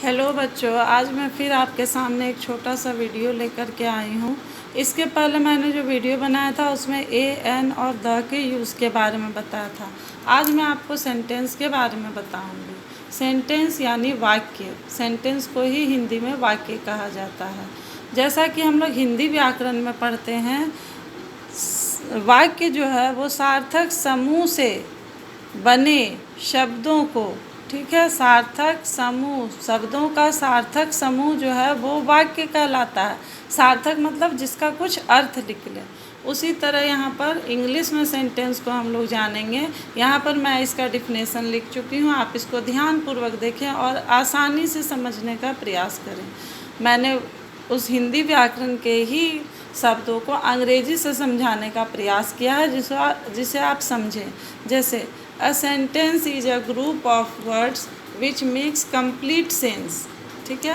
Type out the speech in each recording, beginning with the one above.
Hello बच्चों, आज मैं फिर आपके सामने एक छोटा सा वीडियो लेकर के आई हूँ। इसके पहले मैंने जो वीडियो बनाया था उसमें ए एन और द के यूज़ के बारे में बताया था। आज मैं आपको सेंटेंस के बारे में बताऊँगी। सेंटेंस यानी वाक्य। सेंटेंस को ही हिंदी में वाक्य कहा जाता है। जैसा कि हम लोग हिंदी व्याकरण में पढ़ते हैं, वाक्य जो है वो सार्थक समूह से बने शब्दों को, ठीक है, सार्थक समूह, शब्दों का सार्थक समूह जो है वो वाक्य कहलाता है। सार्थक मतलब जिसका कुछ अर्थ निकले। उसी तरह यहाँ पर इंग्लिश में सेंटेंस को हम लोग जानेंगे। यहाँ पर मैं इसका डिफिनेशन लिख चुकी हूँ, आप इसको ध्यानपूर्वक देखें और आसानी से समझने का प्रयास करें। मैंने उस हिंदी व्याकरण के ही शब्दों को अंग्रेजी से समझाने का प्रयास किया है जिसे आप समझें। जैसे a sentence is a group of words which makes complete sense. ठीक है,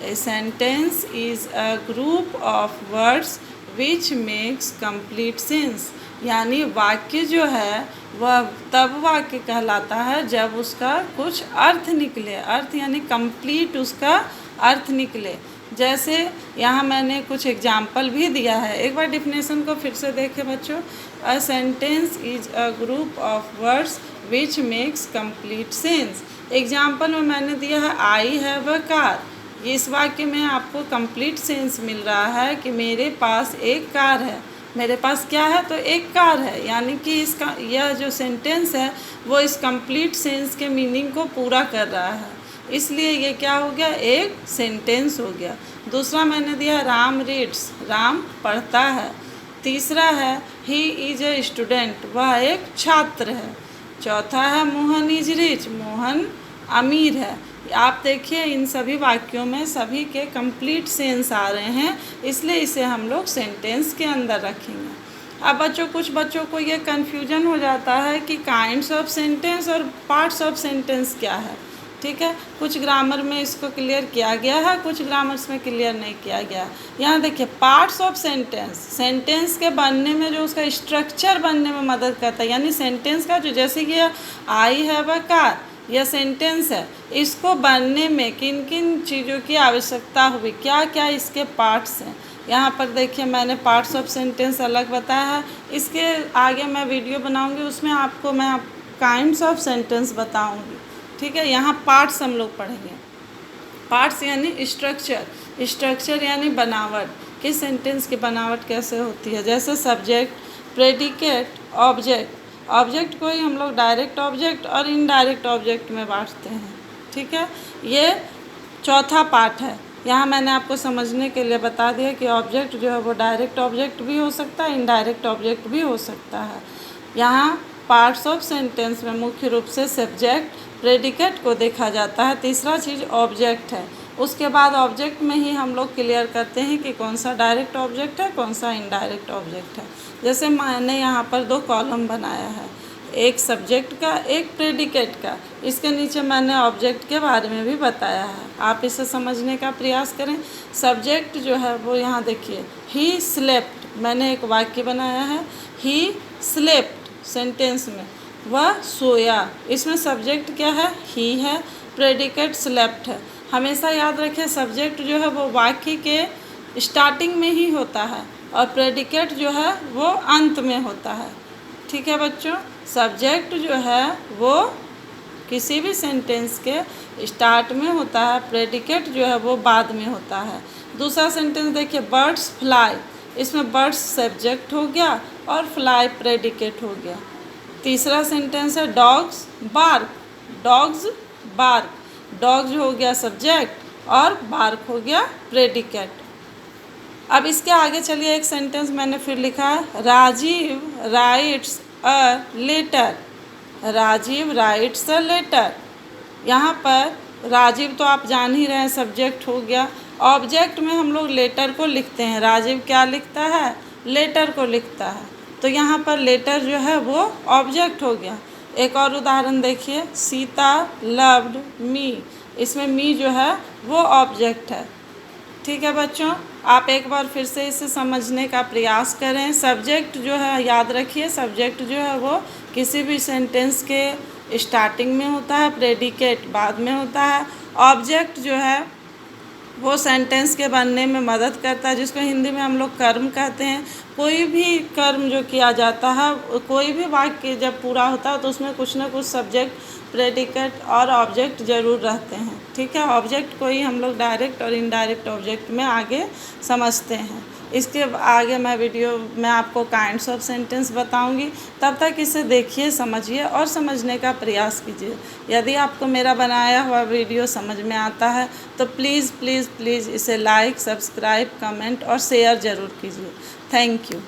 a sentence is a group of words which makes complete sense. यानी वाक्य जो है वह तब वाक्य कहलाता है जब उसका कुछ अर्थ निकले। अर्थ यानी कंप्लीट उसका अर्थ निकले। जैसे यहाँ मैंने कुछ एग्जाम्पल भी दिया है। एक बार डिफिनेशन को फिर से देखें बच्चों। A sentence is a group of words which makes complete sense. Example में मैंने दिया है आई हैव अ कार। इस वाक्य में आपको कंप्लीट सेंस मिल रहा है कि मेरे पास एक कार है। मेरे पास क्या है? तो एक कार है। यानी कि इसका यह जो सेंटेंस है वो इस कंप्लीट सेंस के मीनिंग को पूरा कर रहा है, इसलिए ये क्या हो गया? एक सेंटेंस हो गया। दूसरा मैंने दिया राम रीड्स, राम पढ़ता है। तीसरा है ही इज ए स्टूडेंट, वह एक छात्र है। चौथा है मोहन इज रिच, मोहन अमीर है। आप देखिए इन सभी वाक्यों में सभी के कंप्लीट सेंस आ रहे हैं, इसलिए इसे हम लोग सेंटेंस के अंदर रखेंगे। अब बच्चों, कुछ बच्चों को ये कन्फ्यूजन हो जाता है कि काइंड्स ऑफ सेंटेंस और पार्ट्स ऑफ सेंटेंस क्या है। ठीक है, कुछ ग्रामर में इसको क्लियर किया गया है, कुछ ग्रामर्स में क्लियर नहीं किया गया। यहाँ देखिए पार्ट्स ऑफ सेंटेंस, सेंटेंस के बनने में जो उसका स्ट्रक्चर बनने में मदद करता है। यानी सेंटेंस का जो, जैसे कि आई हैव अ कार, यह सेंटेंस है, इसको बनने में किन किन चीज़ों की आवश्यकता हुई, क्या क्या इसके पार्ट्स हैं। यहाँ पर देखिए मैंने पार्ट्स ऑफ सेंटेंस अलग बताया है। इसके आगे मैं वीडियो बनाऊँगी, उसमें आपको मैं काइंड्स ऑफ सेंटेंस बताऊँगी। ठीक है, यहाँ पार्ट्स हम लोग पढ़ेंगे। पार्ट्स यानी स्ट्रक्चर, स्ट्रक्चर यानी बनावट, कि सेंटेंस की बनावट कैसे होती है। जैसे सब्जेक्ट, प्रेडिकेट, ऑब्जेक्ट। ऑब्जेक्ट को ही हम लोग डायरेक्ट ऑब्जेक्ट और इनडायरेक्ट ऑब्जेक्ट में बांटते हैं। ठीक है, ये चौथा पार्ट है। यहाँ मैंने आपको समझने के लिए बता दिया कि ऑब्जेक्ट जो है वो डायरेक्ट ऑब्जेक्ट भी हो सकता है, इनडायरेक्ट ऑब्जेक्ट भी हो सकता है। यहाँ पार्ट्स ऑफ सेंटेंस में मुख्य रूप से सब्जेक्ट, प्रेडिकेट को देखा जाता है। तीसरा चीज़ ऑब्जेक्ट है। उसके बाद ऑब्जेक्ट में ही हम लोग क्लियर करते हैं कि कौन सा डायरेक्ट ऑब्जेक्ट है, कौन सा इनडायरेक्ट ऑब्जेक्ट है। जैसे मैंने यहाँ पर 2 कॉलम बनाया है, एक सब्जेक्ट का, एक प्रेडिकेट का। इसके नीचे मैंने ऑब्जेक्ट के बारे में भी बताया है, आप इसे समझने का प्रयास करें। सब्जेक्ट जो है वो यहाँ देखिए, ही स्लेप्ट, मैंने एक वाक्य बनाया है, ही स्लेप्ट सेंटेंस में, वह सोया। इसमें सब्जेक्ट क्या है? ही है, प्रेडिकेट स्लेप्ट है। हमेशा याद रखें सब्जेक्ट जो है वो वाक्य के स्टार्टिंग में ही होता है और प्रेडिकेट जो है वो अंत में होता है। ठीक है बच्चों, सब्जेक्ट जो है वो किसी भी सेंटेंस के स्टार्ट में होता है, प्रेडिकेट जो है वो बाद में होता है। दूसरा सेंटेंस देखिए, बर्ड्स फ्लाई, इसमें बर्ड्स सब्जेक्ट हो गया और फ्लाई प्रेडिकेट हो गया। तीसरा सेंटेंस है dogs bark, dogs bark, dogs हो गया सब्जेक्ट और बार्क हो गया प्रेडिकेट। अब इसके आगे चलिए, एक सेंटेंस मैंने फिर लिखा है, Rajiv writes a letter, Rajiv writes a letter. यहाँ पर राजीव तो आप जान ही रहे हैं सब्जेक्ट हो गया। ऑब्जेक्ट में हम लोग लेटर को लिखते हैं, राजीव क्या लिखता है? लेटर को लिखता है। तो यहाँ पर लेटर जो है वो ऑब्जेक्ट हो गया। एक और उदाहरण देखिए, सीता लव्ड मी, इसमें मी जो है वो ऑब्जेक्ट है। ठीक है बच्चों, आप एक बार फिर से इसे समझने का प्रयास करें। सब्जेक्ट जो है याद रखिए, सब्जेक्ट जो है वो किसी भी सेंटेंस के स्टार्टिंग में होता है, प्रेडिकेट बाद में होता है ऑब्जेक्ट जो है वो सेंटेंस के बनने में मदद करता है, जिसको हिंदी में हम लोग कर्म कहते हैं। कोई भी कर्म जो किया जाता है, कोई भी वाक्य जब पूरा होता है तो उसमें कुछ ना कुछ सब्जेक्ट, प्रेडिकेट और ऑब्जेक्ट ज़रूर रहते हैं। ठीक है, ऑब्जेक्ट को ही हम लोग डायरेक्ट और इनडायरेक्ट ऑब्जेक्ट में आगे समझते हैं। इसके आगे मैं वीडियो में आपको काइंड्स ऑफ सेंटेंस बताऊंगी। तब तक इसे देखिए, समझिए और समझने का प्रयास कीजिए। यदि आपको मेरा बनाया हुआ वीडियो समझ में आता है तो प्लीज़ प्लीज़ प्लीज़ इसे लाइक, सब्सक्राइब, कमेंट और शेयर ज़रूर कीजिए। Thank you.